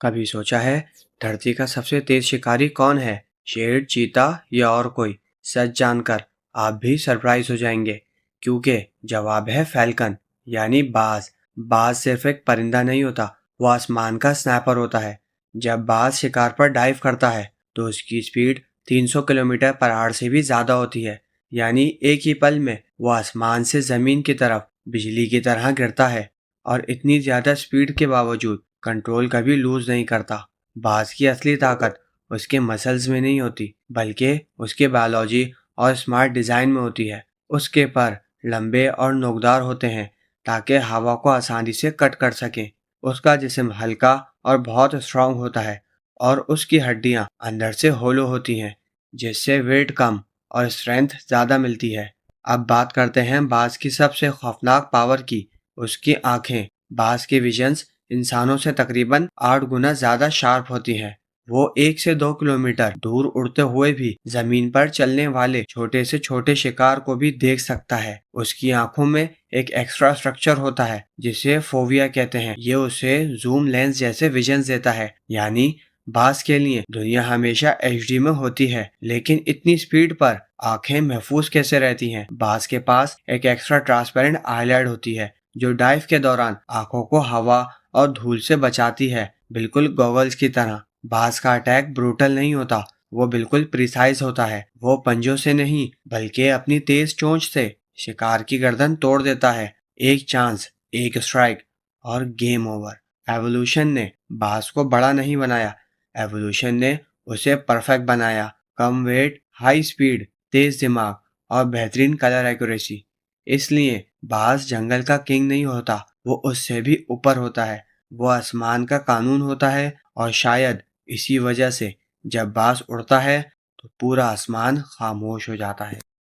کبھی سوچا ہے دھرتی کا سب سے تیز شکاری کون ہے؟ شیر، چیتا یا اور کوئی؟ سچ جان کر آپ بھی سرپرائز ہو جائیں گے، کیونکہ جواب ہے فیلکن، یعنی باز۔ باز صرف ایک پرندہ نہیں ہوتا، وہ آسمان کا سنائپر ہوتا ہے۔ جب باز شکار پر ڈائیو کرتا ہے تو اس کی سپیڈ 300 کلومیٹر پر آور سے بھی زیادہ ہوتی ہے، یعنی ایک ہی پل میں وہ آسمان سے زمین کی طرف بجلی کی طرح گرتا ہے، اور اتنی زیادہ سپیڈ کے باوجود کنٹرول کبھی لوز نہیں کرتا۔ باز کی اصلی طاقت اس کے مسلز میں نہیں ہوتی، بلکہ اس کے بایولوجی اور اسمارٹ ڈیزائن میں ہوتی ہے۔ اس کے پر لمبے اور نوکدار ہوتے ہیں تاکہ ہوا کو آسانی سے کٹ کر سکیں۔ اس کا جسم ہلکا اور بہت اسٹرانگ ہوتا ہے، اور اس کی ہڈیاں اندر سے ہولو ہوتی ہیں، جس سے ویٹ کم اور اسٹرینتھ زیادہ ملتی ہے۔ اب بات کرتے ہیں باز کی سب سے خوفناک پاور کی، اس کی آنکھیں۔ باز کی ویژنز انسانوں سے تقریباً 8 گنا زیادہ شارپ ہوتی ہیں۔ وہ 1 سے 2 کلومیٹر دور اڑتے ہوئے بھی زمین پر چلنے والے چھوٹے سے چھوٹے شکار کو بھی دیکھ سکتا ہے۔ اس کی آنکھوں میں ایک ایکسٹرا اسٹرکچر ہوتا ہے جسے فوویا کہتے ہیں، یہ اسے زوم لینس جیسے ویژنز دیتا ہے، یعنی باز کے لیے دنیا ہمیشہ HD میں ہوتی ہے، لیکن اتنی سپیڈ پر آنکھیں محفوظ کیسے رہتی ہیں؟ باز کے پاس ایک ایکسٹرا ٹرانسپیرنٹ آئی لائڈ ہوتی ہے جو ڈائیو کے دوران آنکھوں کو ہوا اور دھول سے بچاتی ہے، بالکل گوگلز کی طرح۔ باز کا اٹیک بروٹل نہیں ہوتا، وہ بالکل پریسائز ہوتا ہے۔ وہ پنجوں سے نہیں بلکہ اپنی تیز چونچ سے شکار کی گردن توڑ دیتا ہے۔ ایک چانس، ایک اسٹرائک اور گیم اوور۔ ایوولوشن نے باز کو بڑا نہیں بنایا، ایوولوشن نے اسے پرفیکٹ بنایا۔ کم ویٹ، ہائی سپیڈ، تیز دماغ اور بہترین کلر ایکوریسی۔ اس لیے باز جنگل کا کنگ نہیں ہوتا، وہ اس سے بھی اوپر ہوتا ہے۔ وہ آسمان کا قانون ہوتا ہے، اور شاید اسی وجہ سے جب باز اڑتا ہے تو پورا آسمان خاموش ہو جاتا ہے۔